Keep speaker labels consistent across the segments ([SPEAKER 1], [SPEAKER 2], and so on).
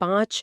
[SPEAKER 1] 5,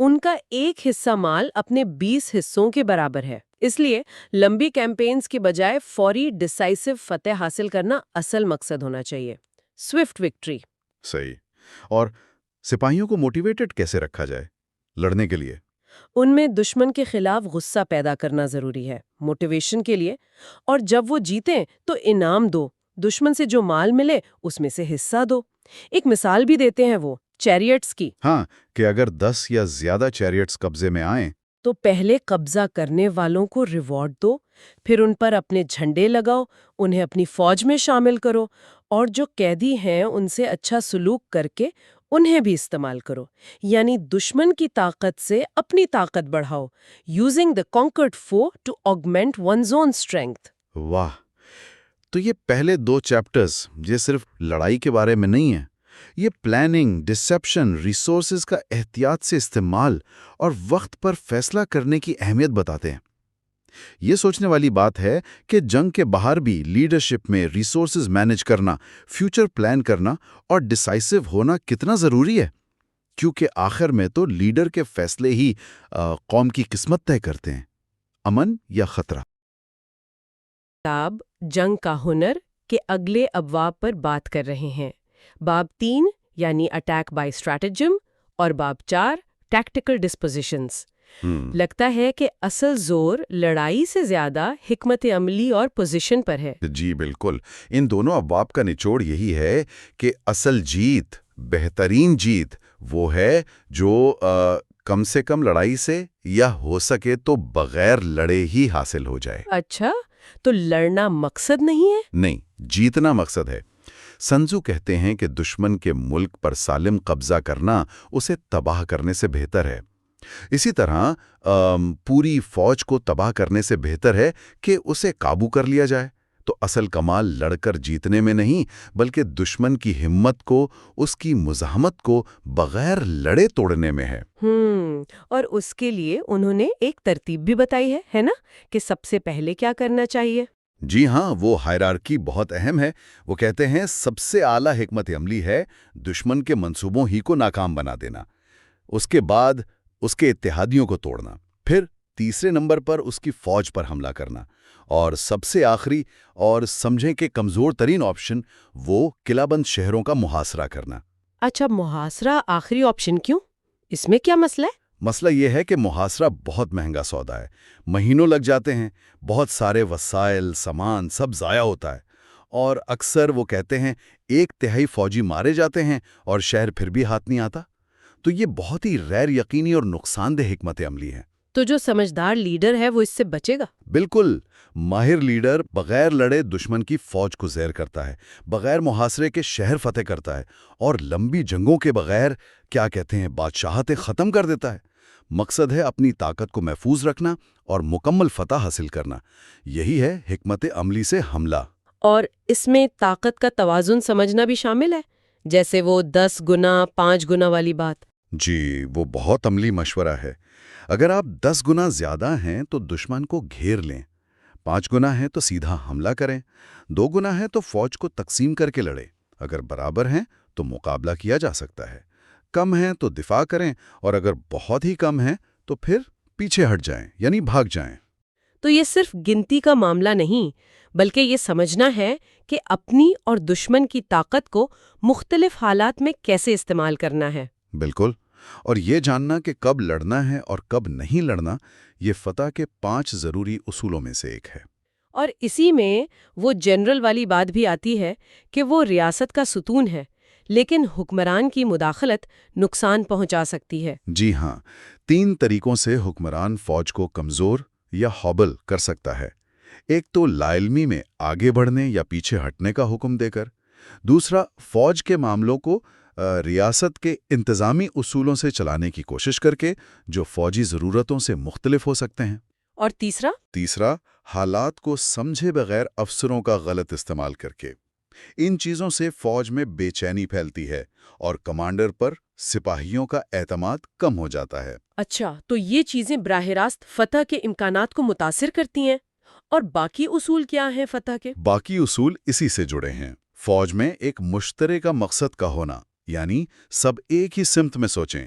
[SPEAKER 1] ان کا ایک حصہ مال اپنے 20 حصوں کے برابر ہے، اس لیے لمبی کیمپینز کی بجائے فوری ڈیسائسو فتح حاصل کرنا اصل مقصد ہونا چاہیے، سوئفٹ وکٹری۔
[SPEAKER 2] صحیح۔ اور سپاہیوں کو موٹیویٹڈ کیسے رکھا جائے لڑنے کے لیے؟
[SPEAKER 1] ان میں دشمن کے خلاف غصہ پیدا کرنا ضروری ہے موٹیویشن کے لیے، اور جب وہ جیتیں تو انعام دو، دشمن سے جو مال ملے اس میں سے حصہ دو۔ ایک مثال بھی دیتے ہیں وہ چیریٹس کی،
[SPEAKER 2] ہاں، کہ اگر 10 یا زیادہ چیریٹس قبضے میں آئیں
[SPEAKER 1] تو پہلے قبضہ کرنے والوں کو ریوارڈ دو، پھر ان پر اپنے جھنڈے لگاؤ، انہیں اپنی فوج میں شامل کرو، اور جو قیدی ہیں ان سے اچھا سلوک کر کے انہیں بھی استعمال کرو، یعنی دشمن کی طاقت سے اپنی طاقت بڑھاؤ، using the conquered foe to augment one's own strength۔
[SPEAKER 2] واہ! تو یہ پہلے 2 چیپٹرز یہ صرف لڑائی کے بارے میں نہیں ہیں، یہ پلاننگ، ڈسیپشن، ریسورسز کا احتیاط سے استعمال اور وقت پر فیصلہ کرنے کی اہمیت بتاتے ہیں۔ یہ سوچنے والی بات ہے کہ جنگ کے باہر بھی لیڈرشپ میں ریسورسز مینج کرنا، فیوچر پلان کرنا اور ڈیسائسو ہونا کتنا ضروری ہے، کیونکہ آخر میں تو لیڈر کے فیصلے ہی قوم کی قسمت طے کرتے ہیں، امن یا خطرہ۔
[SPEAKER 1] کتاب جنگ کا ہنر کے اگلے ابواب پر بات کر رہے ہیں، باب 3 یعنی اٹیک بائی اسٹریٹجم اور باب 4 ٹیکٹیکل ڈسپوزیشنز۔ لگتا ہے کہ اصل زور لڑائی سے زیادہ حکمت عملی اور پوزیشن پر ہے۔
[SPEAKER 2] جی بالکل، ان دونوں ابواب کا نچوڑ یہی ہے کہ اصل جیت، بہترین جیت وہ ہے جو کم سے کم لڑائی سے یا ہو سکے تو بغیر لڑے ہی حاصل ہو جائے۔
[SPEAKER 1] اچھا، تو لڑنا مقصد نہیں ہے؟
[SPEAKER 2] نہیں، جیتنا مقصد ہے۔ سنزو کہتے ہیں کہ دشمن کے ملک پر سالم قبضہ کرنا اسے تباہ کرنے سے بہتر ہے۔ اسی طرح پوری فوج کو تباہ کرنے سے بہتر ہے کہ اسے قابو کر لیا جائے۔ تو اصل کمال لڑ کر جیتنے میں نہیں، بلکہ دشمن کی ہمت کو، اس کی مزاحمت کو بغیر لڑے توڑنے میں ہے۔
[SPEAKER 1] اور اس کے لیے انہوں نے ایک ترتیب بھی بتائی ہے نا، کہ سب سے پہلے کیا کرنا چاہیے؟
[SPEAKER 2] جی ہاں، وہ ہائرارکی بہت اہم ہے۔ وہ کہتے ہیں سب سے اعلیٰ حکمت عملی ہے دشمن کے منصوبوں ہی کو ناکام بنا دینا، اس کے بعد اس کے اتحادیوں کو توڑنا، پھر تیسرے نمبر پر اس کی فوج پر حملہ کرنا، اور سب سے آخری اور سمجھیں کہ کمزور ترین آپشن وہ قلعہ بند شہروں کا محاصرہ کرنا۔
[SPEAKER 1] اچھا، محاصرہ آخری آپشن کیوں؟ اس میں کیا مسئلہ ہے؟
[SPEAKER 2] مسئلہ یہ ہے کہ محاصرہ بہت مہنگا سودا ہے، مہینوں لگ جاتے ہیں، بہت سارے وسائل، سامان سب ضائع ہوتا ہے، اور اکثر وہ کہتے ہیں 1/3 فوجی مارے جاتے ہیں اور شہر پھر بھی ہاتھ نہیں آتا۔ تو یہ بہت ہی غیر یقینی اور نقصان دہ حکمت عملی ہے۔
[SPEAKER 1] تو جو سمجھدار لیڈر ہے وہ اس سے بچے گا؟
[SPEAKER 2] بالکل، ماہر لیڈر بغیر لڑے دشمن کی فوج کو زیر کرتا ہے، بغیر محاصرے کے شہر فتح کرتا ہے، اور لمبی جنگوں کے بغیر کیا کہتے ہیں بادشاہتیں ختم کر دیتا ہے۔ مقصد ہے اپنی طاقت کو محفوظ رکھنا اور مکمل فتح حاصل کرنا۔ یہی ہے حکمت عملی سے حملہ۔
[SPEAKER 1] اور اس میں طاقت کا توازن سمجھنا بھی شامل ہے، جیسے وہ 10 گنا 5 گنا والی بات۔
[SPEAKER 2] جی، وہ بہت عملی مشورہ ہے۔ اگر آپ 10 گنا زیادہ ہیں تو دشمن کو گھیر لیں، 5 گنا ہے تو سیدھا حملہ کریں، 2 گنا ہے تو فوج کو تقسیم کر کے لڑیں، اگر برابر ہیں تو مقابلہ کیا جا سکتا ہے، کم ہیں تو دفاع کریں، اور اگر بہت ہی کم ہیں تو پھر پیچھے ہٹ جائیں، یعنی بھاگ جائیں۔
[SPEAKER 1] تو یہ صرف گنتی کا معاملہ نہیں، بلکہ یہ سمجھنا ہے کہ اپنی اور دشمن کی طاقت کو مختلف حالات میں کیسے استعمال کرنا ہے۔
[SPEAKER 2] بالکل، اور یہ جاننا کہ کب لڑنا ہے اور کب نہیں لڑنا، یہ فتح کے 5 ضروری اصولوں میں سے ایک ہے۔
[SPEAKER 1] اور اسی میں وہ جنرل والی بات بھی آتی ہے کہ وہ ریاست کا ستون ہے، لیکن حکمران کی مداخلت نقصان پہنچا سکتی ہے۔
[SPEAKER 2] جی ہاں، 3 طریقوں سے حکمران فوج کو کمزور یا ہابل کر سکتا ہے۔ ایک تو لا علمی میں آگے بڑھنے یا پیچھے ہٹنے کا حکم دے کر، دوسرا فوج کے معاملوں کو ریاست کے انتظامی اصولوں سے چلانے کی کوشش کر کے، جو فوجی ضرورتوں سے مختلف ہو سکتے ہیں،
[SPEAKER 1] اور تیسرا
[SPEAKER 2] حالات کو سمجھے بغیر افسروں کا غلط استعمال کر کے۔ ان چیزوں سے فوج میں بے چینی پھیلتی ہے اور کمانڈر پر سپاہیوں کا اعتماد کم ہو جاتا ہے۔
[SPEAKER 1] اچھا، تو یہ چیزیں براہ راست فتح کے امکانات کو متاثر کرتی ہیں، اور باقی اصول کیا ہیں فتح کے؟
[SPEAKER 2] باقی اصول اسی سے جڑے ہیں۔ فوج میں ایک مشترکہ مقصد کا ہونا، یعنی سب ایک ہی سمت میں سوچیں،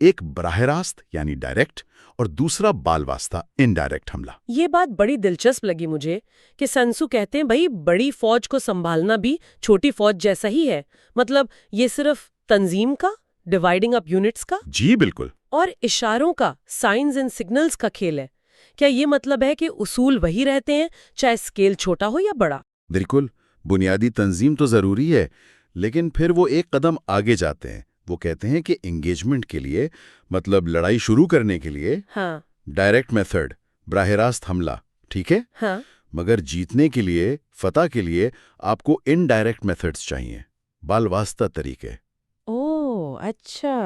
[SPEAKER 2] ایک براہ راست یعنی ڈائریکٹ اور دوسرا بال واسطہ انڈائریکٹ حملہ۔
[SPEAKER 1] یہ بات بڑی دلچسپ لگی مجھے کہ سنسو کہتے ہیں بھائی بڑی فوج کو سنبھالنا بھی چھوٹی فوج جیسا ہی ہے، مطلب یہ صرف تنظیم کا، ڈیوائیڈنگ اپ یونٹس کا
[SPEAKER 2] جی بالکل۔
[SPEAKER 1] اور اشاروں کا، سائنز اینڈ سگنلز کا کھیل ہے۔ کیا یہ مطلب ہے کہ اصول وہی رہتے ہیں چاہے اسکیل چھوٹا ہو یا بڑا؟
[SPEAKER 2] بالکل، بنیادی تنظیم تو ضروری ہے، لیکن پھر وہ ایک قدم آگے جاتے ہیں۔ وہ کہتے ہیں کہ انگیجمنٹ کے لیے، مطلب لڑائی شروع کرنے کے لیے،
[SPEAKER 1] ہاں
[SPEAKER 2] ڈائریکٹ میتھڈ، براہ راست حملہ، ٹھیک ہے،
[SPEAKER 1] ہاں
[SPEAKER 2] مگر جیتنے کے لیے، فتح کے لیے آپ کو انڈائریکٹ میتھڈز چاہیے، بال واسطہ طریقے۔
[SPEAKER 1] او اچھا،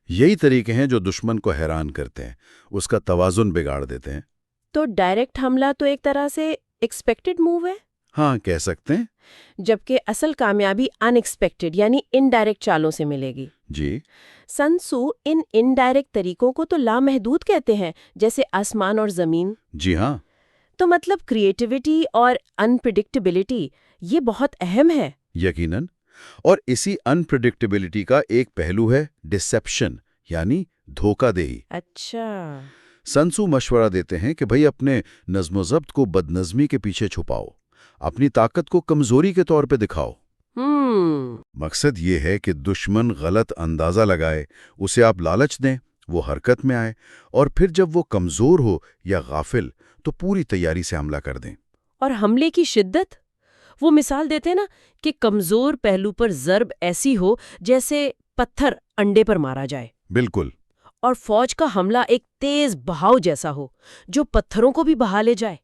[SPEAKER 2] یہی طریقے ہیں جو دشمن کو حیران کرتے ہیں، اس کا توازن بگاڑ دیتے ہیں۔
[SPEAKER 1] تو ڈائریکٹ حملہ تو ایک طرح سے ایکسپیکٹڈ موو ہے،
[SPEAKER 2] ہاں کہہ سکتے ہیں۔
[SPEAKER 1] جبکہ اصل کامیابی ان ایکسپیکٹڈ یعنی انڈائریکٹ چالوں سے ملے گی۔
[SPEAKER 2] جی
[SPEAKER 1] سنسو ان انڈائریکٹ طریقوں کو تو لامحدود کہتے ہیں، جیسے آسمان اور زمین۔
[SPEAKER 2] جی ہاں،
[SPEAKER 1] تو مطلب کریٹیوٹی اور انپریڈکٹیبلٹی یہ بہت اہم ہے۔
[SPEAKER 2] یقیناً، اور اسی انپریڈکٹیبلٹی کا ایک پہلو ہے ڈسیپشن، یعنی دھوکہ دہی۔
[SPEAKER 1] اچھا،
[SPEAKER 2] سنسو مشورہ دیتے ہیں کہ بھئی اپنے نظم و ضبط کو بدنظمی کے پیچھے چھپاؤ، اپنی طاقت کو کمزوری کے طور پہ دکھاؤ۔ مقصد یہ ہے کہ دشمن غلط اندازہ لگائے، اسے آپ لالچ دیں، وہ حرکت میں آئے، اور پھر جب وہ کمزور ہو یا غافل تو پوری تیاری سے حملہ کر دیں۔
[SPEAKER 1] اور حملے کی شدت، وہ مثال دیتے ہیں نا کہ کمزور پہلو پر ضرب ایسی ہو جیسے پتھر انڈے پر مارا جائے،
[SPEAKER 2] بالکل،
[SPEAKER 1] اور فوج کا حملہ ایک تیز بہاؤ جیسا ہو جو پتھروں کو بھی بہا لے جائے۔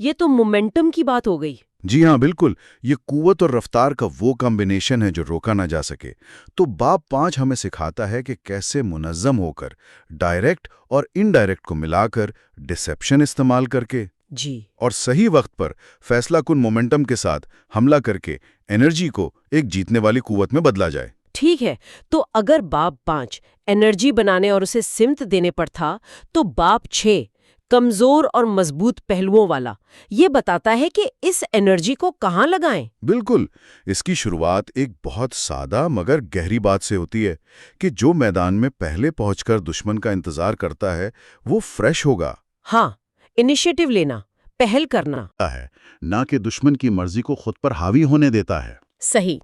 [SPEAKER 1] یہ تو مومنٹم کی بات ہو گئی۔
[SPEAKER 2] جی ہاں بالکل، یہ قوت اور رفتار کا وہ کمبینیشن ہے جو روکا نہ جا سکے۔ تو باب 5 ہمیں سکھاتا ہے کہ کیسے منظم ہو کر، ڈائریکٹ اور انڈائریکٹ کو ملا کر، ڈسیپشن استعمال کر کے،
[SPEAKER 1] جی،
[SPEAKER 2] اور صحیح وقت پر فیصلہ کن مومنٹم کے ساتھ حملہ کر کے انرجی کو ایک جیتنے والی قوت میں بدلا جائے۔
[SPEAKER 1] ٹھیک ہے، تو اگر باب 5 انرجی بنانے اور اسے سمت دینے پر تھا، تو باب 6 کمزور اور مضبوط پہلوؤں والا یہ بتاتا ہے کہ اس انرجی کو کہاں لگائیں۔
[SPEAKER 2] بالکل، اس کی شروعات ایک بہت سادہ مگر گہری بات سے ہوتی ہے کہ جو میدان میں پہلے پہنچ کر دشمن کا انتظار کرتا ہے وہ فریش ہوگا۔
[SPEAKER 1] ہاں، انیشیٹو لینا، پہل کرنا
[SPEAKER 2] ہے، نہ کہ دشمن کی مرضی کو خود پر حاوی ہونے دیتا ہے۔
[SPEAKER 1] صحیح۔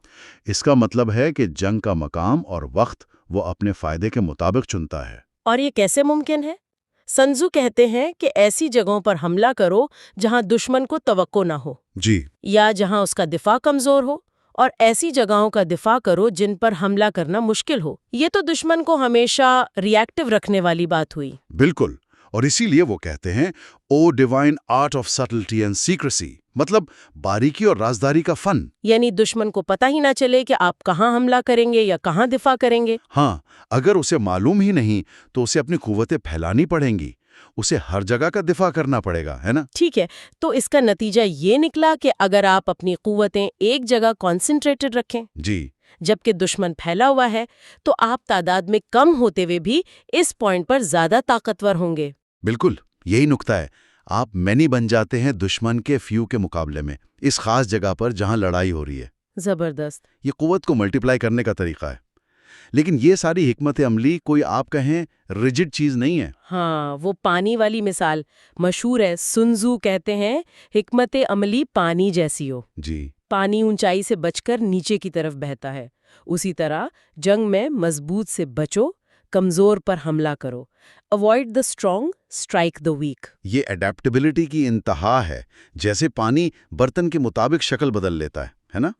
[SPEAKER 2] اس کا مطلب ہے کہ جنگ کا مقام اور وقت وہ اپنے فائدے کے مطابق چنتا ہے۔
[SPEAKER 1] اور یہ کیسے ممکن ہے؟ سنزو کہتے ہیں کہ ایسی جگہوں پر حملہ کرو جہاں دشمن کو توقع نہ ہو،
[SPEAKER 2] جی،
[SPEAKER 1] یا جہاں اس کا دفاع کمزور ہو، اور ایسی جگہوں کا دفاع کرو جن پر حملہ کرنا مشکل ہو۔ یہ تو دشمن کو ہمیشہ ری ایکٹیو رکھنے والی بات ہوئی۔
[SPEAKER 2] بالکل، اور اسی لیے وہ کہتے ہیں oh divine art of subtlety and secrecy, مطلب باریکی اور رازداری کا فن۔
[SPEAKER 1] یعنی دشمن کو پتہ ہی نہ چلے کہ آپ کہاں حملہ کریں گے یا کہاں دفاع کریں گے۔
[SPEAKER 2] ہاں، اگر اسے معلوم ہی نہیں تو اسے اپنی قوتیں پھیلانی پڑیں گی، اسے ہر جگہ کا دفاع کرنا پڑے گا، ہے نا؟
[SPEAKER 1] ٹھیک ہے، تو اس کا نتیجہ یہ نکلا کہ اگر آپ اپنی قوتیں ایک جگہ کانسنٹریٹڈ رکھیں،
[SPEAKER 2] جی،
[SPEAKER 1] جبکہ دشمن پھیلا ہوا ہے، تو آپ تعداد میں کم ہوتے ہوئے بھی اس پوائنٹ پر زیادہ طاقتور ہوں گے۔
[SPEAKER 2] بالکل، یہی نکتہ ہے۔ آپ مینی بن جاتے ہیں دشمن کے فیو کے مقابلے میں، اس خاص جگہ پر جہاں لڑائی ہو رہی ہے۔
[SPEAKER 1] زبردست۔
[SPEAKER 2] یہ قوت کو ملٹیپلائی کرنے کا طریقہ ہے۔ لیکن یہ ساری حکمت عملی کوئی آپ کہیں ریجڈ چیز نہیں ہے۔
[SPEAKER 1] ہاں، وہ پانی والی مثال مشہور ہے۔ سنزو کہتے ہیں حکمت عملی پانی جیسی ہو۔
[SPEAKER 2] جی،
[SPEAKER 1] پانی اونچائی سے بچ کر نیچے کی طرف بہتا ہے، اسی طرح جنگ میں مضبوط سے بچو، کمزور پر حملہ کرو۔ Avoid the strong, strike the weak۔
[SPEAKER 2] یہ اڈیپٹیبلٹی کی انتہا ہے۔ جیسے پانی برتن کے مطابق شکل بدل لیتا ہے نا؟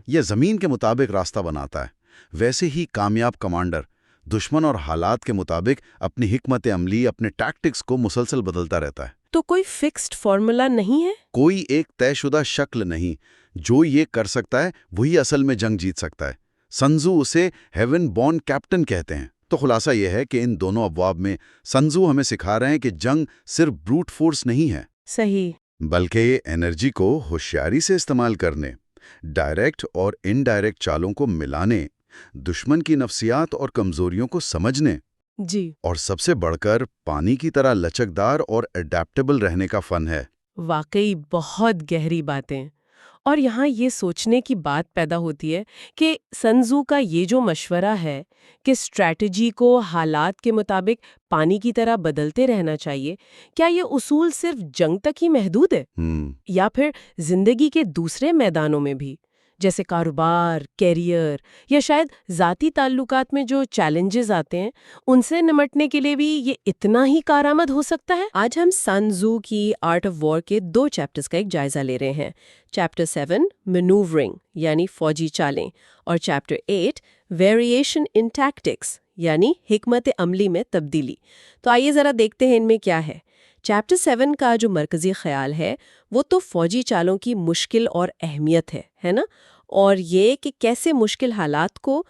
[SPEAKER 2] یہ زمین کے مطابق راستہ بناتا ہے۔ ویسے ہی کامیاب کمانڈر دشمن اور حالات کے مطابق اپنی حکمت عملی، اپنے ٹیکٹکس کو مسلسل بدلتا رہتا ہے۔
[SPEAKER 1] تو کوئی فکسڈ فارمولا نہیں ہے؟
[SPEAKER 2] کوئی ایک طے شدہ شکل نہیں۔ جو یہ کر سکتا ہے وہی اصل میں جنگ جیت سکتا ہے۔ سنزو اسے ہیون بورن کیپٹن کہتے ہیں۔ تو خلاصہ یہ ہے کہ ان دونوں ابواب میں سنزو ہمیں سکھا رہے ہیں کہ جنگ صرف بروٹ فورس نہیں ہے،
[SPEAKER 1] صحیح،
[SPEAKER 2] بلکہ یہ انرجی کو ہوشیاری سے استعمال کرنے، ڈائریکٹ اور انڈائریکٹ چالوں کو ملانے، دشمن کی نفسیات اور کمزوریوں کو سمجھنے،
[SPEAKER 1] جی،
[SPEAKER 2] اور سب سے بڑھ کر پانی کی طرح لچکدار اور اڈیپٹیبل رہنے کا فن ہے۔
[SPEAKER 1] واقعی بہت گہری باتیں، اور یہاں یہ سوچنے کی بات پیدا ہوتی ہے کہ سن تزو کا یہ جو مشورہ ہے کہ اسٹریٹجی کو حالات کے مطابق پانی کی طرح بدلتے رہنا چاہیے، کیا یہ اصول صرف جنگ تک ہی محدود ہے یا پھر زندگی کے دوسرے میدانوں میں بھی، جیسے کاروبار، کیریئر یا شاید ذاتی تعلقات میں جو چیلنجز آتے ہیں ان سے نمٹنے کے لیے بھی یہ اتنا ہی کارآمد ہو سکتا ہے؟ آج ہم سن تزو کی آرٹ آف وار کے 2 چیپٹرز کا ایک جائزہ لے رہے ہیں، چیپٹر 7 مینوورنگ یعنی فوجی چالیں اور چیپٹر 8 ویریشن ان ٹیکٹکس یعنی حکمت عملی میں تبدیلی۔ تو آئیے ذرا دیکھتے ہیں ان میں کیا ہے۔ چیپٹر 7 کا جو مرکزی خیال ہے وہ تو فوجی چالوں کی مشکل اور اہمیت ہے نا، اور یہ کہ کیسے مشکل حالات کو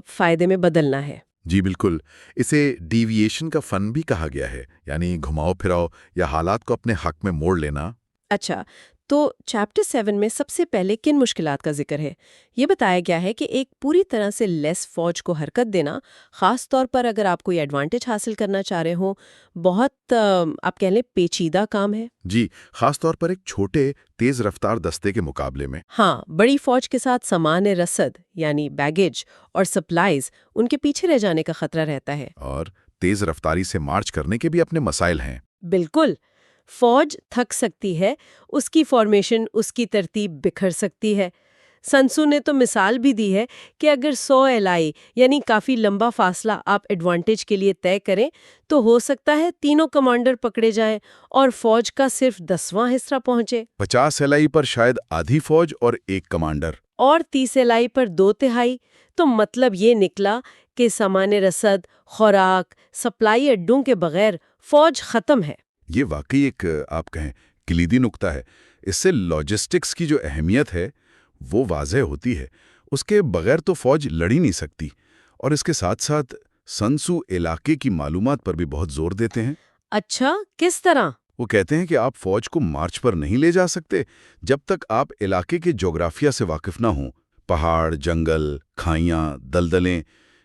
[SPEAKER 1] فائدے میں بدلنا ہے۔
[SPEAKER 3] جی بالکل، اسے ڈیویشن کا فن بھی کہا گیا ہے، یعنی گھماؤ پھراؤ یا حالات کو اپنے حق میں موڑ لینا۔
[SPEAKER 1] اچھا، تو چیپٹر 7 میں سب سے پہلے کن مشکلات کا ذکر ہے؟ یہ بتایا گیا ہے کہ ایک پوری طرح سے لیس فوج کو حرکت دینا، خاص طور پر اگر آپ کوئی ایڈوانٹیج حاصل کرنا چاہ رہے ہوں، بہت آپ کہہ لیں پیچیدہ کام ہے۔
[SPEAKER 3] جی، خاص طور پر ایک چھوٹے تیز رفتار دستے کے مقابلے میں۔
[SPEAKER 1] ہاں، بڑی فوج کے ساتھ سامان رسد یعنی بیگیج اور سپلائیز ان کے پیچھے رہ جانے کا خطرہ رہتا ہے۔
[SPEAKER 3] اور تیز رفتاری سے مارچ کرنے کے بھی اپنے مسائل ہیں۔
[SPEAKER 1] بالکل، فوج تھک سکتی ہے، اس کی فارمیشن، اس کی ترتیب بکھر سکتی ہے۔ سن تزو نے تو مثال بھی دی ہے کہ اگر 100 ایلائی یعنی کافی لمبا فاصلہ آپ ایڈوانٹیج کے لیے طے کریں تو ہو سکتا ہے تینوں کمانڈر پکڑے جائیں اور فوج کا صرف 10واں حصہ پہنچے۔
[SPEAKER 3] 50 ایلائی پر شاید آدھی فوج اور ایک کمانڈر،
[SPEAKER 1] اور 30 ایلائی پر 2/3۔ تو مطلب یہ نکلا کہ سامان رسد، خوراک، سپلائی اڈوں کے بغیر فوج ختم ہے۔
[SPEAKER 3] یہ واقعی ایک آپ کہیں کلیدی نقطہ ہے۔ اس سے لاجسٹکس کی جو اہمیت ہے وہ واضح ہوتی ہے۔ اس کے بغیر تو فوج لڑ ہی نہیں سکتی۔ اور اس کے ساتھ ساتھ سن تزو علاقے کی معلومات پر بھی بہت زور دیتے ہیں۔
[SPEAKER 1] اچھا، کس طرح؟
[SPEAKER 3] وہ کہتے ہیں کہ آپ فوج کو مارچ پر نہیں لے جا سکتے جب تک آپ علاقے کے جغرافیہ سے واقف نہ ہوں۔ پہاڑ، جنگل، کھائیاں، دلدلیں،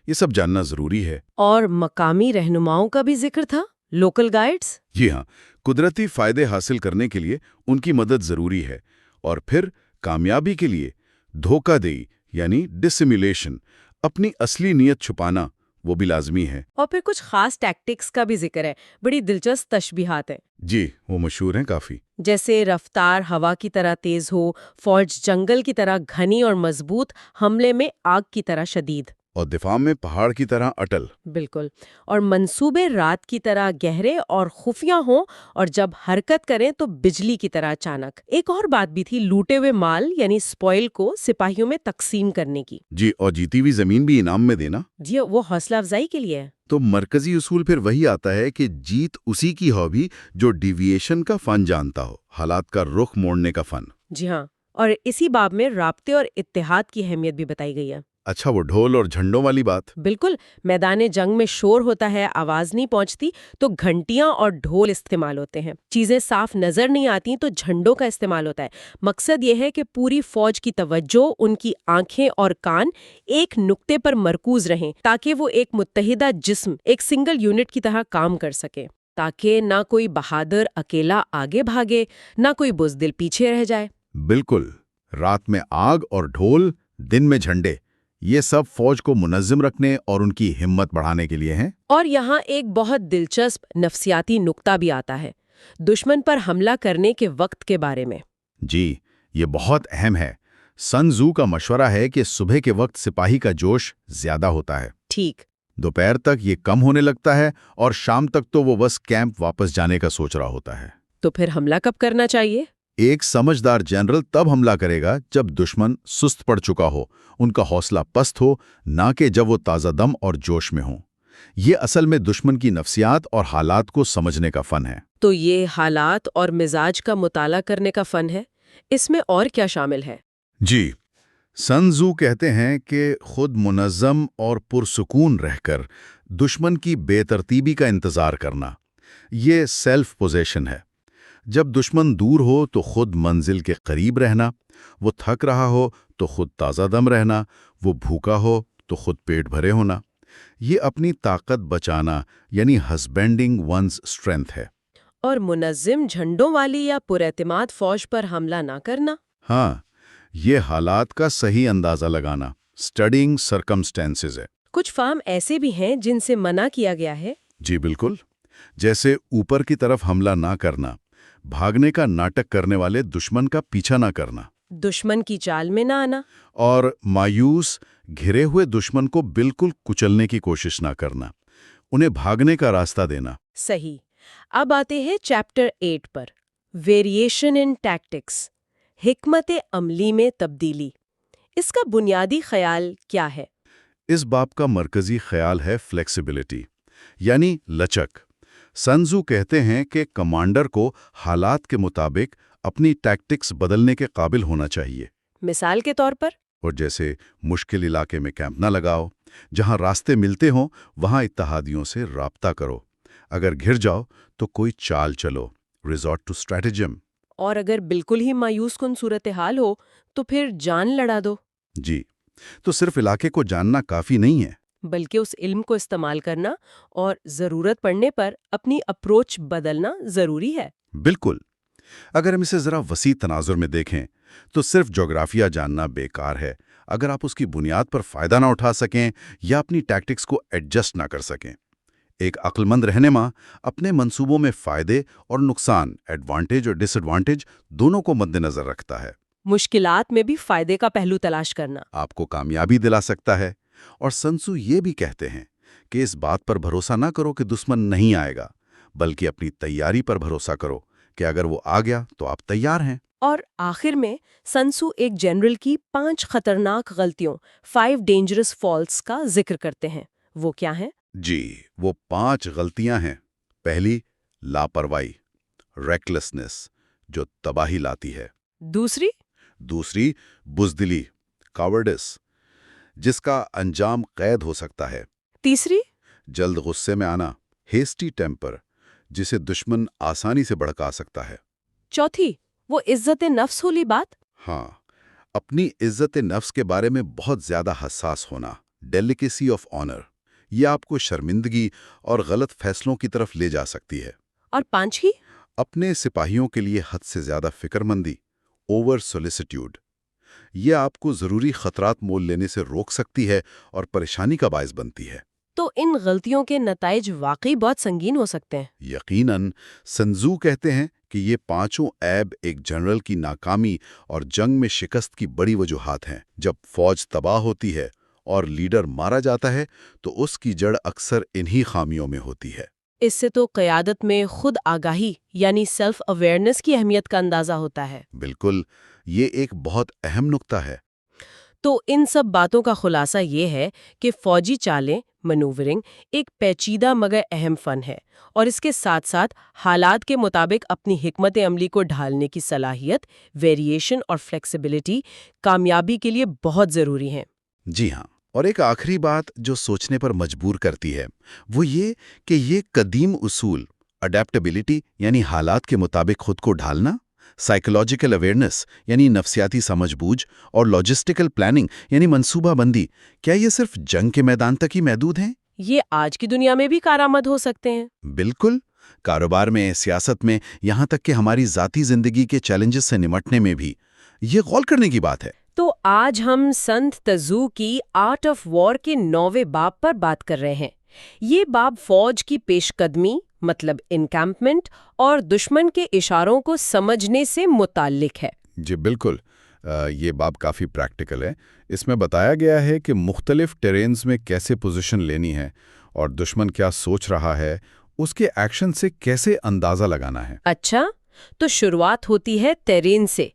[SPEAKER 3] یہ سب جاننا ضروری ہے۔
[SPEAKER 1] اور مقامی رہنماؤں کا بھی ذکر تھا، لوکل گائیڈز؟
[SPEAKER 3] جی ہاں، قدرتی فائدے حاصل کرنے کے لیے ان کی مدد ضروری ہے۔ اور پھر کامیابی کے لیے دھوکہ دہی یعنی ڈسیمولیشن، اپنی اصلی نیت چھپانا، وہ بھی لازمی ہے۔
[SPEAKER 1] اور پھر کچھ خاص ٹیکٹکس کا بھی ذکر ہے، بڑی دلچسپ تشبیہات ہیں۔
[SPEAKER 3] جی، وہ مشہور ہیں کافی۔
[SPEAKER 1] جیسے رفتار ہوا کی طرح تیز ہو، فوج جنگل کی طرح گھنی اور مضبوط، حملے میں آگ کی طرح شدید،
[SPEAKER 3] اور دفاع میں پہاڑ کی طرح اٹل۔
[SPEAKER 1] بالکل، اور منصوبے رات کی طرح گہرے اور خفیہ ہوں، اور جب حرکت کریں تو بجلی کی طرح اچانک۔ ایک اور بات بھی تھی، لوٹے ہوئے مال یعنی سپوائل کو سپاہیوں میں تقسیم کرنے کی۔
[SPEAKER 3] جی، اور جیتی ہوئی زمین بھی انعام میں دینا۔
[SPEAKER 1] جی، وہ حوصلہ افزائی کے لیے ہے۔
[SPEAKER 3] تو مرکزی اصول پھر وہی آتا ہے کہ جیت اسی کی ہو بھی جو ڈیویشن کا فن جانتا ہو، حالات کا رخ موڑنے کا فن۔
[SPEAKER 1] جی ہاں، اور اسی باب میں رابطے اور اتحاد کی اہمیت بھی بتائی گئی ہے۔
[SPEAKER 3] اچھا، وہ ڈھول اور جھنڈوں والی بات؟
[SPEAKER 1] بالکل، میدان جنگ میں شور ہوتا ہے، آواز نہیں پہنچتی تو گھنٹیاں اور ڈھول استعمال ہوتے ہیں۔ چیزیں صاف نظر نہیں آتی تو جھنڈوں کا استعمال ہوتا ہے۔ مقصد یہ ہے کہ پوری فوج کی توجہ، ان کی آنکھیں اور کان ایک نقطے پر مرکوز رہیں تاکہ وہ ایک متحدہ جسم، ایک سنگل یونٹ کی طرح کام کر سکے، تاکہ نہ کوئی بہادر اکیلا آگے بھاگے، نہ کوئی بزدل پیچھے رہ جائے۔
[SPEAKER 3] بالکل، رات میں آگ اور ڈھول، دن میں جھنڈے، یہ سب فوج کو منظم رکھنے اور ان کی ہمت بڑھانے کے لیے ہیں۔
[SPEAKER 1] اور یہاں ایک بہت دلچسپ نفسیاتی نقطہ بھی آتا ہے، دشمن پر حملہ کرنے کے وقت کے بارے میں۔
[SPEAKER 3] جی، یہ بہت اہم ہے۔ سن تزو کا مشورہ ہے کہ صبح کے وقت سپاہی کا جوش زیادہ ہوتا ہے،
[SPEAKER 1] ٹھیک،
[SPEAKER 3] دوپہر تک یہ کم ہونے لگتا ہے، اور شام تک تو وہ بس کیمپ واپس جانے کا سوچ رہا ہوتا ہے۔
[SPEAKER 1] تو پھر حملہ کب کرنا چاہیے؟
[SPEAKER 3] ایک سمجھدار جنرل تب حملہ کرے گا جب دشمن سست پڑ چکا ہو، ان کا حوصلہ پست ہو، نہ کہ جب وہ تازہ دم اور جوش میں ہوں۔ یہ اصل میں دشمن کی نفسیات اور حالات کو سمجھنے کا فن ہے۔
[SPEAKER 1] تو یہ حالات اور مزاج کا مطالعہ کرنے کا فن ہے۔ اس میں اور کیا شامل ہے؟
[SPEAKER 3] جی، سن تزو کہتے ہیں کہ خود منظم اور پرسکون رہ کر دشمن کی بے ترتیبی کا انتظار کرنا، یہ سیلف پوزیشن ہے۔ جب دشمن دور ہو تو خود منزل کے قریب رہنا، وہ تھک رہا ہو تو خود تازہ دم رہنا، وہ بھوکا ہو تو خود پیٹ بھرے ہونا، یہ اپنی طاقت بچانا یعنی ہسبینڈنگ ونز اسٹرینتھ ہے۔
[SPEAKER 1] اور منظم جھنڈوں والی یا پراعتماد فوج پر حملہ نہ کرنا؟
[SPEAKER 3] ہاں، یہ حالات کا صحیح اندازہ لگانا، اسٹڈینگ سرکمسٹینسز ہے۔
[SPEAKER 1] کچھ فارم ایسے بھی ہیں جن سے منع کیا گیا ہے۔
[SPEAKER 3] جی بالکل، جیسے اوپر کی طرف حملہ نہ کرنا، بھاگنے کا ناٹک کرنے والے دشمن کا پیچھا نہ کرنا،
[SPEAKER 1] دشمن کی چال میں نہ آنا،
[SPEAKER 3] اور مایوس گھرے ہوئے دشمن کو بالکل کچلنے کی کوشش نہ کرنا، انہیں بھاگنے کا راستہ دینا۔
[SPEAKER 1] صحیح۔ اب آتے ہیں chapter 8 per, variation in tactics, حکمت عملی میں تبدیلی۔ اس کا بنیادی خیال کیا ہے؟
[SPEAKER 3] اس باب کا مرکزی خیال ہے فلیکسیبلٹی، یعنی لچک۔ سن تزو کہتے ہیں کہ کمانڈر کو حالات کے مطابق اپنی ٹیکٹکس بدلنے کے قابل ہونا چاہیے۔
[SPEAKER 1] مثال کے طور پر؟
[SPEAKER 3] اور جیسے مشکل علاقے میں کیمپ نہ لگاؤ، جہاں راستے ملتے ہوں وہاں اتحادیوں سے رابطہ کرو، اگر گھر جاؤ تو کوئی چال چلو، ریزورٹ ٹو اسٹریٹجم۔
[SPEAKER 1] اور اگر بالکل ہی مایوس کن صورتحال ہو تو پھر جان لڑا دو۔
[SPEAKER 3] جی، تو صرف علاقے کو جاننا کافی نہیں ہے،
[SPEAKER 1] بلکہ اس علم کو استعمال کرنا اور ضرورت پڑنے پر اپنی اپروچ بدلنا ضروری ہے۔
[SPEAKER 3] بالکل۔ اگر ہم اسے ذرا وسیع تناظر میں دیکھیں تو صرف جغرافیہ جاننا بیکار ہے اگر آپ اس کی بنیاد پر فائدہ نہ اٹھا سکیں یا اپنی ٹیکٹکس کو ایڈجسٹ نہ کر سکیں۔ ایک عقل مند رہنما اپنے منصوبوں میں فائدے اور نقصان، ایڈوانٹیج اور ڈس ایڈوانٹیج دونوں کو مد نظر رکھتا ہے۔
[SPEAKER 1] مشکلات میں بھی فائدے کا پہلو تلاش کرنا
[SPEAKER 3] آپ کو کامیابی دلا سکتا ہے۔ اور سن تزو یہ بھی کہتے ہیں کہ اس بات پر بھروسہ نہ کرو کہ دشمن نہیں آئے گا، بلکہ اپنی تیاری پر بھروسہ کرو کہ اگر وہ آ گیا تو آپ تیار ہیں۔
[SPEAKER 1] اور آخر میں سن تزو ایک جنرل کی 5 خطرناک غلطیوں 5 ڈینجرس فالٹس کا ذکر کرتے ہیں۔ وہ کیا ہیں؟
[SPEAKER 3] جی، وہ 5 غلطیاں ہیں۔ پہلی، لاپرواہی، ریکلیسنس، جو تباہی لاتی ہے۔ دوسری، بزدلی، کاورڈس، جس کا انجام قید ہو سکتا ہے۔
[SPEAKER 1] تیسری،
[SPEAKER 3] جلد غصے میں آنا، ہیسٹی ٹیمپر، جسے دشمن آسانی سے بھڑکا سکتا ہے۔
[SPEAKER 1] چوتھی، وہ عزت نفس والی بات۔
[SPEAKER 3] ہاں، اپنی عزت نفس کے بارے میں بہت زیادہ حساس ہونا، ڈیلیکیسی آف آنر، یہ آپ کو شرمندگی اور غلط فیصلوں کی طرف لے جا سکتی ہے۔
[SPEAKER 1] اور پانچویں،
[SPEAKER 3] اپنے سپاہیوں کے لیے حد سے زیادہ فکر مندی، اوور سولیسیٹیوڈ، یہ آپ کو ضروری خطرات مول لینے سے روک سکتی ہے اور پریشانی کا باعث بنتی ہے۔
[SPEAKER 1] تو ان غلطیوں کے نتائج واقعی بہت سنگین ہو سکتے ہیں۔
[SPEAKER 3] یقیناً، سن تزو کہتے ہیں کہ یہ 5 عیب ایک جنرل کی ناکامی اور جنگ میں شکست کی بڑی وجوہات ہیں۔ جب فوج تباہ ہوتی ہے اور لیڈر مارا جاتا ہے تو اس کی جڑ اکثر انہی خامیوں میں ہوتی ہے۔
[SPEAKER 1] اس سے تو قیادت میں خود آگاہی یعنی سیلف اویئرنیس کی اہمیت کا اندازہ ہوتا ہے۔
[SPEAKER 3] بالکل، یہ ایک بہت اہم نقطہ ہے۔
[SPEAKER 1] تو ان سب باتوں کا خلاصہ یہ ہے کہ فوجی چالیں، منوورنگ، ایک پیچیدہ مگر اہم فن ہے، اور اس کے ساتھ ساتھ حالات کے مطابق اپنی حکمت عملی کو ڈھالنے کی صلاحیت، ویریشن اور فلیکسیبلٹی کامیابی کے لیے بہت ضروری ہیں۔
[SPEAKER 3] جی ہاں، اور ایک آخری بات جو سوچنے پر مجبور کرتی ہے وہ یہ کہ یہ قدیم اصول، اڈیپٹیبلٹی یعنی حالات کے مطابق خود کو ڈھالنا، سائیکولوجیکل اویئرنیس یعنی نفسیاتی سمجھ بوجھ، اور لاجسٹیکل پلاننگ یعنی منصوبہ بندی، کیا یہ صرف جنگ کے میدان تک ہی محدود ہیں؟
[SPEAKER 1] یہ آج کی دنیا میں بھی کارآمد ہو سکتے ہیں۔
[SPEAKER 3] بالکل، کاروبار میں، سیاست میں، یہاں تک کہ ہماری ذاتی زندگی کے چیلنجز سے نمٹنے میں بھی یہ غور کرنے کی بات ہے۔
[SPEAKER 1] تو آج ہم سنت تزو کی آرٹ آف وار کے 9ویں باب پر بات کر رہے ہیں۔ یہ باب فوج کی پیش قدمی، مطلب انکیمپمنٹ، اور دشمن کے اشاروں کو سمجھنے سے متعلق ہے۔
[SPEAKER 3] جی بالکل، یہ باب کافی پریکٹیکل ہے۔ اس میں بتایا گیا ہے کہ مختلف ٹیرینز میں کیسے پوزیشن لینی ہے اور دشمن کیا سوچ رہا ہے، اس کے ایکشن سے کیسے اندازہ لگانا ہے۔
[SPEAKER 1] اچھا، تو شروعات ہوتی ہے ٹیرین سے۔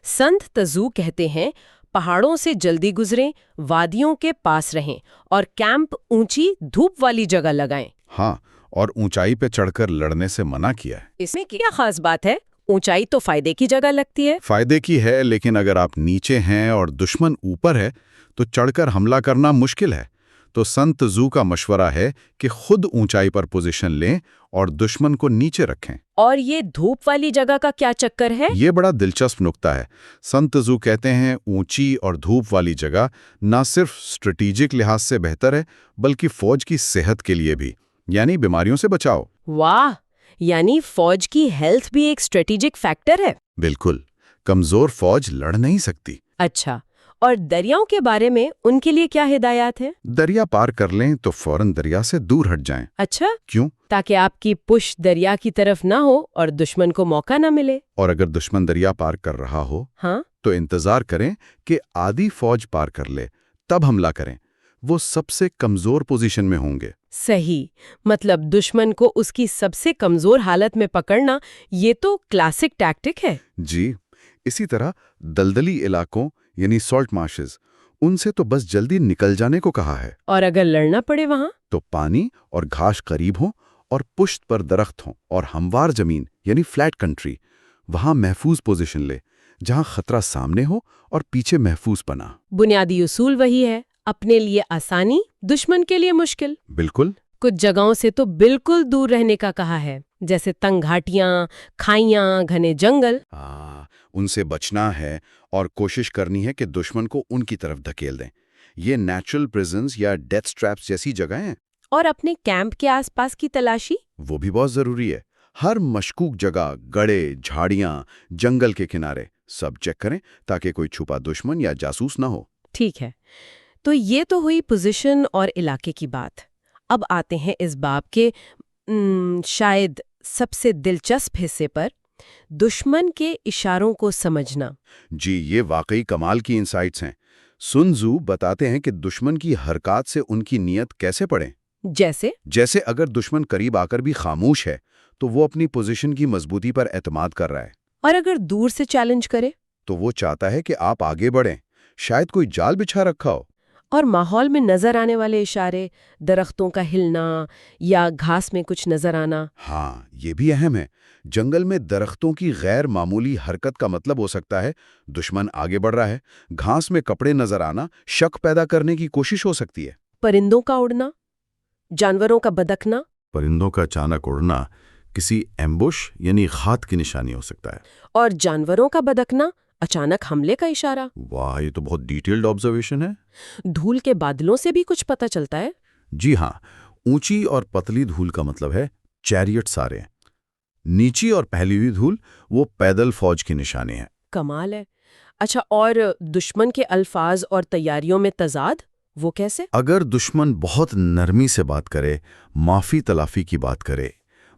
[SPEAKER 1] سنت تزو کہتے ہیں پہاڑوں سے جلدی گزریں، وادیوں کے پاس رہیں، اور کیمپ اونچی دھوپ والی جگہ لگائیں۔
[SPEAKER 3] ہاں، اور اونچائی پہ چڑھ کر لڑنے سے منع کیا ہے۔
[SPEAKER 1] اس میں کیا خاص بات ہے؟ اونچائی تو فائدے کی جگہ لگتی ہے۔
[SPEAKER 3] فائدے کی ہے، لیکن اگر آپ نیچے ہیں اور دشمن اوپر ہے تو چڑھ کر حملہ کرنا مشکل ہے۔ تو سنت تزو کا مشورہ ہے کہ خود اونچائی پر پوزیشن لیں اور دشمن کو نیچے رکھیں۔
[SPEAKER 1] اور یہ دھوپ والی جگہ کا کیا چکر ہے؟
[SPEAKER 3] یہ بڑا دلچسپ نکتہ ہے۔ سنت تزو کہتے ہیں اونچی اور دھوپ والی جگہ نہ صرف اسٹریٹجک لحاظ سے بہتر ہے بلکہ فوج کی صحت کے لیے بھی، یعنی بیماریوں سے بچاؤ۔
[SPEAKER 1] واہ، یعنی فوج کی ہیلتھ بھی ایک اسٹریٹجک فیکٹر ہے۔
[SPEAKER 3] بالکل، کمزور فوج لڑ نہیں سکتی۔
[SPEAKER 1] اچھا، اور دریاؤں کے بارے میں ان کے لیے کیا ہدایات ہیں؟
[SPEAKER 3] دریا پار کر لیں تو فوراً دریا سے دور ہٹ جائیں۔
[SPEAKER 1] اچھا،
[SPEAKER 3] کیوں؟
[SPEAKER 1] تاکہ آپ کی پش دریا کی طرف نہ ہو اور دشمن کو موقع نہ ملے۔
[SPEAKER 3] اور اگر دشمن دریا پار کر رہا ہو
[SPEAKER 1] ہاں،
[SPEAKER 3] تو انتظار کریں کہ آدھی فوج پار کر لے، تب حملہ کریں۔ وہ سب سے کمزور پوزیشن میں ہوں گے۔
[SPEAKER 1] صحیح، مطلب دشمن کو اس کی سب سے کمزور حالت میں پکڑنا، یہ تو کلاسک ٹیکٹک ہے۔
[SPEAKER 3] جی، اسی طرح دلدلی علاقوں یعنی سالٹ مارشز، ان سے تو بس جلدی نکل جانے کو کہا ہے۔
[SPEAKER 1] اور اگر لڑنا پڑے وہاں؟
[SPEAKER 3] تو پانی اور گھاس قریب ہوں اور پشت پر درخت ہوں اور ہموار زمین یعنی فلیٹ کنٹری، وہاں محفوظ پوزیشن لے جہاں خطرہ سامنے ہو اور پیچھے محفوظ پناہ۔
[SPEAKER 1] بنیادی اصول وہی ہے، اپنے لیے آسانی، دشمن کے لیے مشکل۔
[SPEAKER 3] بالکل۔
[SPEAKER 1] کچھ جگہوں سے تو بالکل دور رہنے کا کہا ہے، جیسے تنگ گھاٹیاں، کھائیاں، گھنے جنگل۔
[SPEAKER 3] ان سے بچنا ہے اور کوشش کرنی ہے کہ دشمن کو ان کی طرف دھکیل دیں۔ یہ نیچرل پریزنز یا ڈیتھ سٹریپس جیسی جگہیں ہیں۔
[SPEAKER 1] اور اپنے کیمپ کے آس پاس کی تلاشی؟
[SPEAKER 3] وہ بھی بہت ضروری ہے۔ ہر مشکوک جگہ، گڑھے، جھاڑیاں، جنگل کے کنارے، سب چیک کریں تاکہ کوئی چھپا دشمن یا جاسوس نہ ہو۔
[SPEAKER 1] ٹھیک ہے، تو یہ تو ہوئی پوزیشن اور علاقے کی بات۔ اب آتے ہیں اس باب کے شاید سب سے دلچسپ حصے پر، دشمن کے اشاروں کو سمجھنا۔
[SPEAKER 3] جی، یہ واقعی کمال کی انسائٹس ہیں۔ سن تزو بتاتے ہیں کہ دشمن کی حرکات سے ان کی نیت کیسے پڑھیں۔ جیسے اگر دشمن قریب آ کر بھی خاموش ہے تو وہ اپنی پوزیشن کی مضبوطی پر اعتماد کر رہا ہے،
[SPEAKER 1] اور اگر دور سے چیلنج کرے
[SPEAKER 3] تو وہ چاہتا ہے کہ آپ آگے بڑھیں، شاید کوئی جال بچھا رکھا ہو۔
[SPEAKER 1] اور ماحول میں نظر آنے والے اشارے، درختوں کا ہلنا یا گھاس میں کچھ نظر آنا۔
[SPEAKER 3] ہاں، یہ بھی اہم ہے۔ جنگل میں درختوں کی غیر معمولی حرکت کا مطلب ہو سکتا ہے دشمن آگے بڑھ رہا ہے۔ گھاس میں کپڑے نظر آنا شک پیدا کرنے کی کوشش ہو سکتی ہے۔
[SPEAKER 1] پرندوں کا اڑنا، جانوروں کا بدکنا۔
[SPEAKER 3] پرندوں کا اچانک اڑنا کسی ایمبوش یعنی خات کی نشانی ہو سکتا ہے۔
[SPEAKER 1] اور جانوروں کا بدکنا اچانک حملے کا اشارہ۔
[SPEAKER 3] واہ، یہ تو بہت ڈیٹیلڈ آبزرویشن ہے۔
[SPEAKER 1] دھول کے بادلوں سے بھی کچھ پتہ چلتا ہے؟
[SPEAKER 3] جی ہاں، اونچی اور پتلی دھول کا مطلب ہے چیریٹ سارے۔ نیچی اور پھیلی ہوئی دھول وہ پیدل فوج کی نشانی ہے۔
[SPEAKER 1] کمال ہے۔ اچھا، اور دشمن کے الفاظ اور تیاریوں میں تضاد، وہ کیسے؟
[SPEAKER 3] اگر دشمن بہت نرمی سے بات کرے، معافی تلافی کی بات کرے،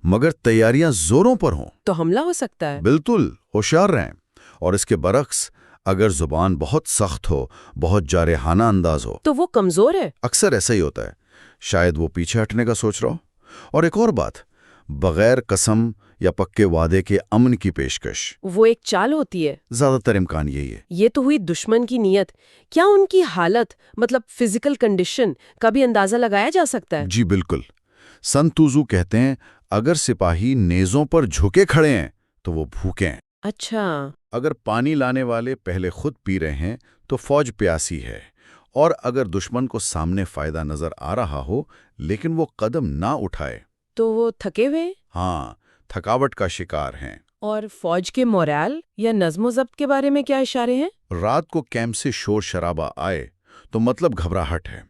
[SPEAKER 3] مگر تیاریاں زوروں پر ہوں
[SPEAKER 1] تو حملہ ہو سکتا ہے۔
[SPEAKER 3] بالکل ہوشیار رہیں۔ اور اس کے برعکس اگر زبان بہت سخت ہو، بہت جارحانہ انداز ہو،
[SPEAKER 1] تو وہ کمزور ہے۔
[SPEAKER 3] اکثر ایسا ہی ہوتا ہے، شاید وہ پیچھے ہٹنے کا سوچ رہا ہو۔ اور ایک اور بات، بغیر قسم یا پکے وعدے کے امن کی پیشکش،
[SPEAKER 1] وہ ایک چال ہوتی ہے۔
[SPEAKER 3] زیادہ تر امکان یہی ہے۔
[SPEAKER 1] یہ تو ہوئی دشمن کی نیت، کیا ان کی حالت مطلب فزیکل کنڈیشن کا بھی اندازہ لگایا جا سکتا ہے؟
[SPEAKER 3] جی بالکل۔ سن تزو کہتے ہیں اگر سپاہی نیزوں پر جھکے کھڑے ہیں تو وہ بھوکے ہیں۔
[SPEAKER 1] اچھا،
[SPEAKER 3] اگر پانی لانے والے پہلے خود پی رہے ہیں تو فوج پیاسی ہے، اور اگر دشمن کو سامنے فائدہ نظر آ رہا ہو لیکن وہ قدم نہ اٹھائے
[SPEAKER 1] تو وہ تھکے ہوئے؟
[SPEAKER 3] ہاں، تھکاوٹ کا شکار ہیں۔
[SPEAKER 1] اور فوج کے مورال یا نظم و ضبط کے بارے میں کیا اشارے ہیں؟
[SPEAKER 3] رات کو کیمپ سے شور شرابہ آئے تو مطلب گھبراہٹ ہے،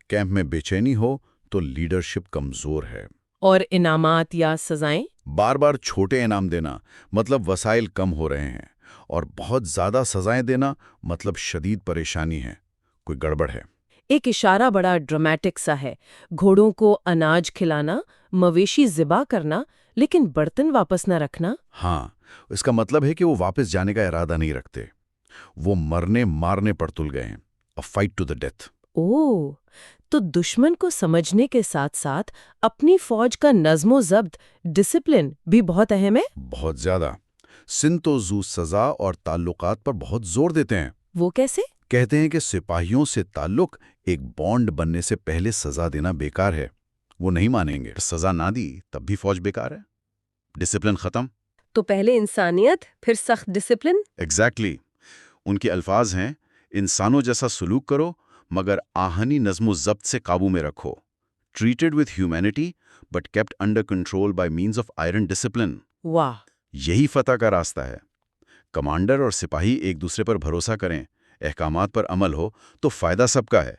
[SPEAKER 3] کیمپ میں بے چینی ہو تو لیڈرشپ کمزور ہے۔
[SPEAKER 1] اور انعامات یا سزائیں؟
[SPEAKER 3] بار بار چھوٹے انعام دینا مطلب وسائل کم ہو رہے ہیں، اور بہت زیادہ سزائیں دینا مطلب شدید پریشانی ہے، کوئی گڑبڑ ہے۔
[SPEAKER 1] ایک اشارہ بڑا ڈرامٹک سا ہے، گھوڑوں کو اناج کھلانا، مویشی ذبح کرنا، لیکن برتن واپس نہ رکھنا۔
[SPEAKER 3] ہاں، اس کا مطلب ہے کہ وہ واپس جانے کا ارادہ نہیں رکھتے، وہ مرنے مارنے پر تل گئے ہیں، a fight to the death۔
[SPEAKER 1] اوہ، تو دشمن کو سمجھنے کے ساتھ ساتھ اپنی فوج کا نظم و ضبط، ڈسپلن بھی بہت اہم ہے۔
[SPEAKER 3] بہت زیادہ۔ سن تزو سزا اور تعلقات پر بہت زور دیتے ہیں۔
[SPEAKER 1] وہ کیسے؟
[SPEAKER 3] کہتے ہیں کہ سپاہیوں سے تعلق ایک بانڈ بننے سے پہلے سزا دینا بیکار ہے، وہ نہیں مانیں گے۔ سزا نہ دی تب بھی فوج بیکار ہے، ڈسپلن ختم۔
[SPEAKER 1] تو پہلے انسانیت، پھر سخت ڈسپلن۔
[SPEAKER 3] ایگزیکٹلی۔ ان کے الفاظ ہیں، انسانوں جیسا سلوک کرو مگر آہنی نظم و ضبط سے قابو میں رکھو، treated with humanity but kept under control by means of iron discipline.
[SPEAKER 1] واہ،
[SPEAKER 3] یہی فتح کا راستہ ہے۔ کمانڈر اور سپاہی ایک دوسرے پر بھروسہ کریں، احکامات پر عمل ہو تو فائدہ سب کا ہے،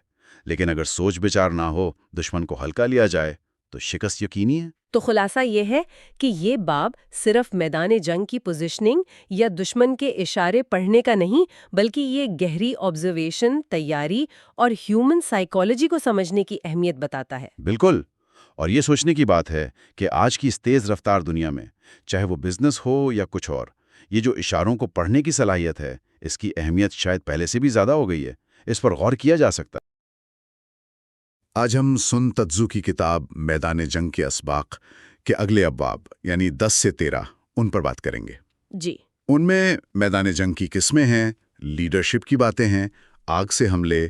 [SPEAKER 3] لیکن اگر سوچ بچار نہ ہو، دشمن کو ہلکا لیا جائے تو شکست یقینی ہے۔
[SPEAKER 1] تو خلاصہ یہ ہے کہ یہ باب صرف میدان جنگ کی پوزیشننگ یا دشمن کے اشارے پڑھنے کا نہیں، بلکہ یہ گہری آبزرویشن، تیاری اور ہیومن سائیکالوجی کو سمجھنے کی اہمیت بتاتا ہے۔
[SPEAKER 3] بالکل، اور یہ سوچنے کی بات ہے کہ آج کی اس تیز رفتار دنیا میں، چاہے وہ بزنس ہو یا کچھ اور، یہ جو اشاروں کو پڑھنے کی صلاحیت ہے، اس کی اہمیت شاید پہلے سے بھی زیادہ ہو گئی ہے۔ اس پر غور کیا جا سکتا ہے۔ آج ہم سن تتزو کی کتاب میدان جنگ کے اسباق کے اگلے ابواب یعنی 10 سے 13 ان پر بات کریں گے۔
[SPEAKER 1] جی،
[SPEAKER 3] ان میں میدان جنگ کی قسمیں ہیں، لیڈرشپ کی باتیں ہیں، آگ سے حملے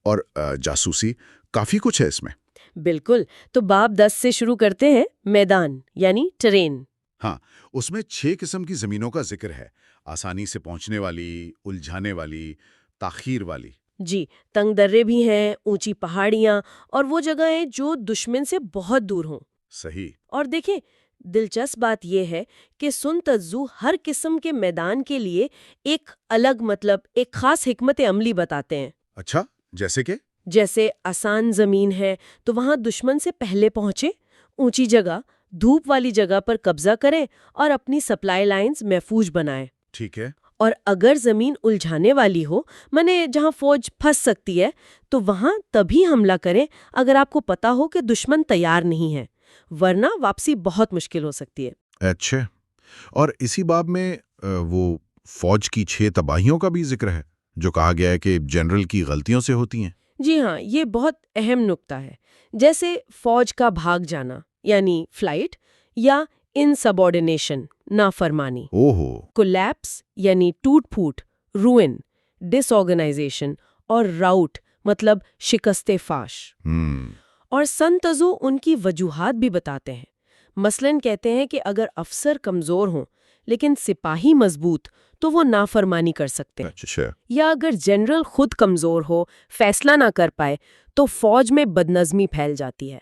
[SPEAKER 3] اور جاسوسی، کافی کچھ ہے اس میں۔
[SPEAKER 1] بالکل۔ تو باب 10 سے شروع کرتے ہیں، میدان یعنی ٹرین۔
[SPEAKER 3] ہاں، اس میں 6 قسم کی زمینوں کا ذکر ہے، آسانی سے پہنچنے والی، الجھانے والی، تاخیر والی۔
[SPEAKER 1] جی، تنگ درے بھی ہیں، اونچی پہاڑیاں اور وہ جگہیں جو دشمن سے بہت دور ہوں۔
[SPEAKER 3] صحیح۔
[SPEAKER 1] اور دیکھیں، دلچسپ بات یہ ہے کہ سن تتزو ہر قسم کے میدان کے لیے ایک الگ مطلب، ایک خاص حکمت عملی بتاتے ہیں۔
[SPEAKER 3] اچھا، جیسے کہ؟
[SPEAKER 1] جیسے آسان زمین ہے تو وہاں دشمن سے پہلے پہنچے، اونچی جگہ، دھوپ والی جگہ پر قبضہ کریں اور اپنی سپلائی لائنز محفوظ بنائیں۔
[SPEAKER 3] ٹھیک ہے۔
[SPEAKER 1] اور اگر زمین الجھانے والی ہو، مانے جہاں فوج پھنس سکتی ہے، تو وہاں تبھی حملہ کریں اگر آپ کو پتا ہو کہ دشمن تیار نہیں ہے، ورنہ واپسی بہت مشکل ہو سکتی ہے۔
[SPEAKER 3] اچھا، اور اسی باب میں وہ فوج کی 6 تباہیوں کا بھی ذکر ہے جو کہا گیا ہے کہ جنرل کی غلطیوں سے ہوتی ہیں۔
[SPEAKER 1] جی ہاں، یہ بہت اہم نکتہ ہے۔ جیسے فوج کا بھاگ جانا یعنی فلائٹ، یا انسبارڈینیشن نافرمانی،
[SPEAKER 3] اوہو،
[SPEAKER 1] کولیپس یعنی ٹوٹ پھوٹ، روئن، ڈس آرگنائزیشن، اور راؤٹ مطلب شکست فاش۔ اور سن تتزو ان کی وجوہات بھی بتاتے ہیں۔ مثلاً کہتے ہیں کہ اگر افسر کمزور ہوں لیکن سپاہی مضبوط تو وہ نافرمانی کر سکتے ہیں،
[SPEAKER 3] اچھا،
[SPEAKER 1] یا اگر جنرل خود کمزور ہو، فیصلہ نہ کر پائے تو فوج میں بدنظمی پھیل جاتی ہے۔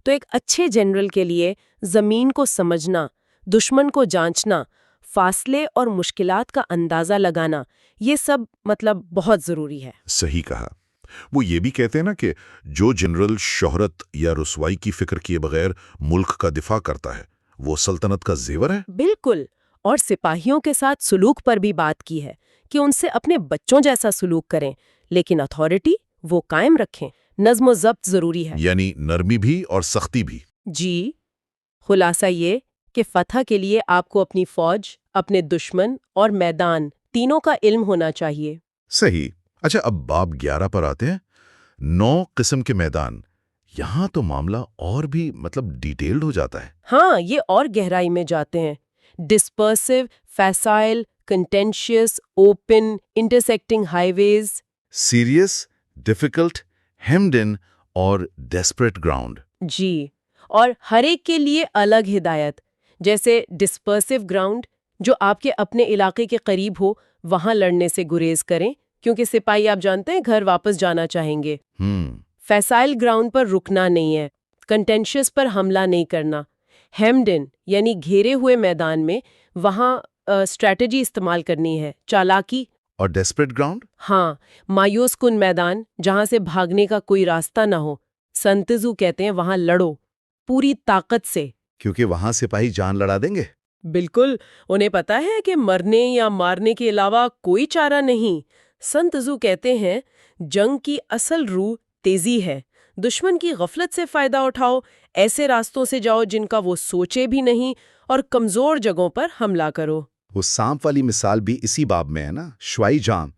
[SPEAKER 1] تو ایک اچھے جنرل کے لیے زمین کو سمجھنا، دشمن کو جانچنا، فاصلے اور مشکلات کا اندازہ لگانا، یہ سب مطلب بہت ضروری ہے۔
[SPEAKER 3] صحیح کہا۔ وہ یہ بھی کہتے ہیں نا کہ جو جنرل شہرت یا رسوائی کی فکر کیے بغیر ملک کا دفاع کرتا ہے وہ سلطنت کا زیور ہے۔
[SPEAKER 1] بالکل، اور سپاہیوں کے ساتھ سلوک پر بھی بات کی ہے کہ ان سے اپنے بچوں جیسا سلوک کریں، لیکن اتھارٹی وہ قائم رکھیں۔ نظم و ضبط ضروری ہے،
[SPEAKER 3] یعنی نرمی بھی اور سختی بھی۔
[SPEAKER 1] جی۔ خلاصہ یہ کہ فتح کے لیے آپ کو اپنی فوج، اپنے دشمن اور میدان تینوں کا علم ہونا چاہیے۔
[SPEAKER 3] صحیح۔ اچھا، اب باب 11 پر آتے ہیں، 9 قسم کے میدان۔ یہاں تو معاملہ اور بھی ڈیٹیلڈ ہو جاتا ہے۔
[SPEAKER 1] ہاں، یہ اور گہرائی میں جاتے ہیں۔ ڈسپرسو، فیسائل، کنٹینشیس، اوپن، انٹرسیکٹنگ ہائی ویز۔
[SPEAKER 3] سیریس، ڈیفیکلٹ، ہیمڈ ان اور ڈیسپریٹ گراؤنڈ۔
[SPEAKER 1] جی، اور ہر ایک کے لیے الگ ہدایت۔ جیسے ڈسپرسو گراؤنڈ، جو آپ کے اپنے علاقے کے قریب ہو، وہاں لڑنے سے گریز کریں کیونکہ سپاہی آپ جانتے ہیں گھر واپس جانا چاہیں گے۔ فیسائل گراؤنڈ پر رکنا نہیں ہے، کنٹینشیس پر حملہ نہیں کرنا۔ ہیمڈ ان یعنی گھیرے ہوئے میدان میں، وہاں اسٹریٹجی استعمال کرنی ہے، چالاکی۔
[SPEAKER 3] اور ڈیسپریٹ گراؤنڈ؟
[SPEAKER 1] ہاں، مایوس کن میدان جہاں سے بھاگنے کا کوئی راستہ نہ ہو، سن تتزو کہتے ہیں وہاں لڑو پوری طاقت سے،
[SPEAKER 3] کیونکہ وہاں سپاہی جان لڑا دیں گے۔
[SPEAKER 1] بالکل، انہیں پتا ہے کہ مرنے یا مارنے کے علاوہ کوئی چارہ نہیں۔ سن تتزو کہتے ہیں جنگ کی اصل روح تیزی ہے، دشمن کی غفلت سے فائدہ اٹھاؤ، ایسے راستوں سے جاؤ جن کا وہ سوچے بھی نہیں، اور کمزور جگہوں پر حملہ کرو۔
[SPEAKER 3] وہ سانپ والی مثال بھی اسی باب میں ہے نا، شوائی جان۔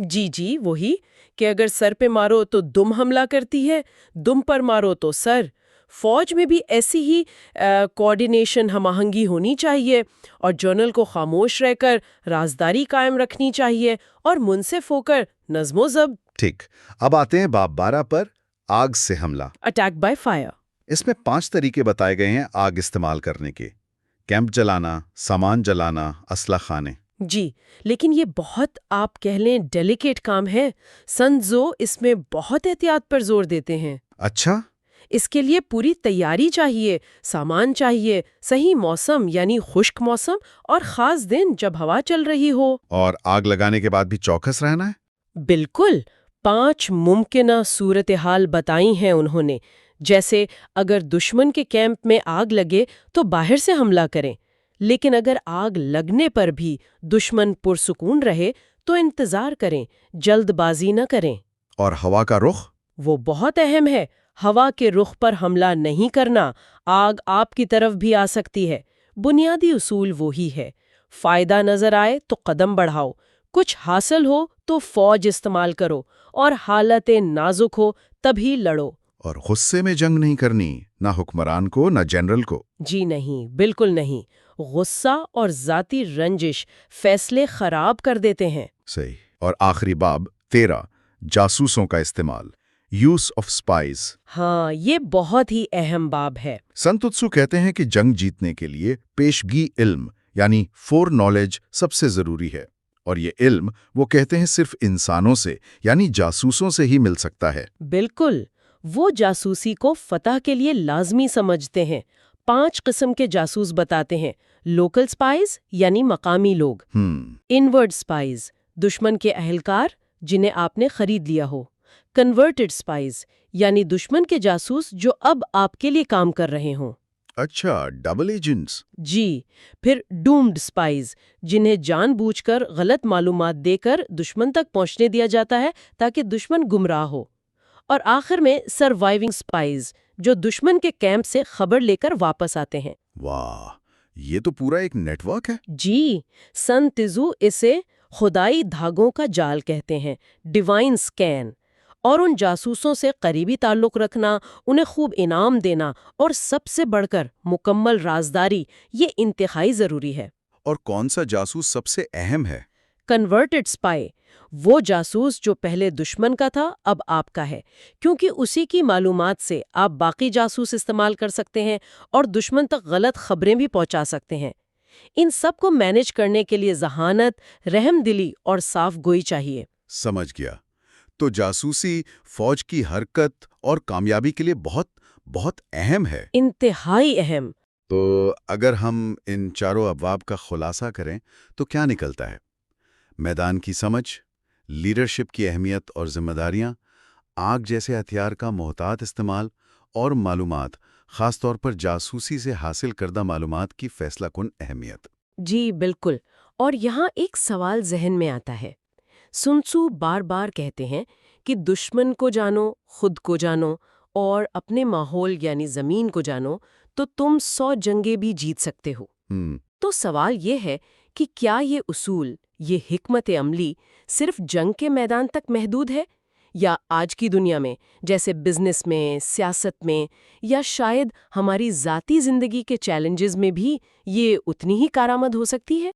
[SPEAKER 1] جی جی، وہی کہ اگر سر پہ مارو تو دم حملہ کرتی ہے، دم پر مارو تو سر۔ فوج میں بھی ایسی ہی کوارڈینیشن، ہم آہنگی ہونی چاہیے، اور جنرل کو خاموش رہ کر رازداری قائم رکھنی چاہیے اور منصف ہو کر نظم و ضبط۔
[SPEAKER 3] ٹھیک، اب آتے ہیں باب 12 پر، آگ سے حملہ۔
[SPEAKER 1] Attack by fire.
[SPEAKER 3] اس میں 5 طریقے بتائے گئے ہیں آگ استعمال کرنے کے: کیمپ جلانا، سامان جلانا، اسلحہ خانے۔
[SPEAKER 1] جی، لیکن یہ بہت آپ کہہ لیں ڈیلیکیٹ کام ہے۔ سن تتزو اس میں بہت احتیاط پر زور دیتے ہیں۔
[SPEAKER 3] اچھا،
[SPEAKER 1] اس کے لیے پوری تیاری چاہیے، سامان چاہیے، صحیح موسم یعنی خشک موسم، اور خاص دن جب ہوا چل رہی ہو۔
[SPEAKER 3] اور آگ لگانے کے بعد بھی چوکس رہنا ہے؟
[SPEAKER 1] بالکل، 5 ممکنہ صورتحال بتائی ہیں انہوں نے، جیسے اگر دشمن کے کیمپ میں آگ لگے تو باہر سے حملہ کریں، لیکن اگر آگ لگنے پر بھی دشمن پرسکون رہے تو انتظار کریں، جلد بازی نہ کریں۔
[SPEAKER 3] اور ہوا کا رخ؟
[SPEAKER 1] وہ بہت اہم ہے۔ ہوا کے رخ پر حملہ نہیں کرنا، آگ آپ کی طرف بھی آ سکتی ہے۔ بنیادی اصول وہی ہے، فائدہ نظر آئے تو قدم بڑھاؤ، کچھ حاصل ہو تو فوج استعمال کرو، اور حالت نازک ہو تبھی لڑو۔
[SPEAKER 3] اور غصے میں جنگ نہیں کرنی، نہ حکمران کو نہ جنرل کو۔
[SPEAKER 1] جی نہیں، بالکل نہیں۔ غصہ اور ذاتی رنجش فیصلے خراب کر دیتے ہیں۔
[SPEAKER 3] صحیح۔ اور آخری باب 13، جاسوسوں کا استعمال، یوز آف اسپائز۔
[SPEAKER 1] ہاں، یہ بہت ہی اہم باب ہے۔
[SPEAKER 3] سن تتسو کہتے ہیں کہ جنگ جیتنے کے لیے پیشگی علم یعنی فور نالج سب سے ضروری ہے، اور یہ علم وہ کہتے ہیں صرف انسانوں سے یعنی جاسوسوں سے ہی مل سکتا ہے۔
[SPEAKER 1] بالکل، وہ جاسوسی کو فتح کے لیے لازمی سمجھتے ہیں۔ 5 قسم کے جاسوس بتاتے ہیں: لوکل سپائز یعنی مقامی لوگ، انورڈ سپائز دشمن کے اہلکار جنہیں آپ نے خرید لیا ہو، کنورٹڈ سپائز یعنی دشمن کے جاسوس جو اب آپ کے لیے کام کر رہے ہوں۔
[SPEAKER 3] اچھا، ڈبل ایجنٹس۔
[SPEAKER 1] جی، پھر ڈومڈ سپائز جنہیں جان بوجھ کر غلط معلومات دے کر دشمن تک پہنچنے دیا جاتا ہے تاکہ دشمن گمراہ ہو، اور آخر میں سروائیونگ سپائز جو دشمن کے کیمپ سے خبر لے کر واپس آتے ہیں۔
[SPEAKER 3] واہ، یہ تو پورا ایک نیٹ ورک ہے۔
[SPEAKER 1] جی، سن تزو اسے خدائی دھاگوں کا جال کہتے ہیں، ڈیوائن سکین، اور ان جاسوسوں سے قریبی تعلق رکھنا، انہیں خوب انعام دینا، اور سب سے بڑھ کر مکمل رازداری، یہ انتہائی ضروری ہے۔
[SPEAKER 3] اور کون سا جاسوس سب سے اہم ہے؟
[SPEAKER 1] کنورٹڈ سپائی، وہ جاسوس جو پہلے دشمن کا تھا اب آپ کا ہے، کیونکہ اسی کی معلومات سے آپ باقی جاسوس استعمال کر سکتے ہیں اور دشمن تک غلط خبریں بھی پہنچا سکتے ہیں۔ ان سب کو مینج کرنے کے لیے ذہانت، رحم دلی اور صاف گوئی چاہیے۔
[SPEAKER 3] سمجھ گیا۔ تو جاسوسی فوج کی حرکت اور کامیابی کے لیے بہت بہت اہم ہے۔
[SPEAKER 1] انتہائی اہم۔
[SPEAKER 3] تو اگر ہم ان چاروں ابواب کا خلاصہ کریں تو کیا نکلتا ہے؟ میدان کی سمجھ، لیڈرشپ کی اہمیت اور ذمہ داریاں، آگ جیسے ہتھیار کا محتاط استعمال، اور معلومات، خاص طور پر جاسوسی سے حاصل کردہ معلومات کی فیصلہ کن اہمیت۔
[SPEAKER 1] جی بالکل، اور یہاں ایک سوال ذہن میں آتا ہے۔ سن تزو بار بار کہتے ہیں کہ دشمن کو جانو، خود کو جانو، اور اپنے ماحول یعنی زمین کو جانو تو تم 100 جنگیں بھی جیت سکتے ہو۔ تو سوال یہ ہے کہ کیا یہ اصول، یہ حکمت عملی صرف جنگ کے میدان تک محدود ہے، یا آج کی دنیا میں جیسے بزنس میں، سیاست میں، یا شاید ہماری ذاتی زندگی کے چیلنجز میں بھی یہ اتنی ہی کارآمد ہو سکتی ہے؟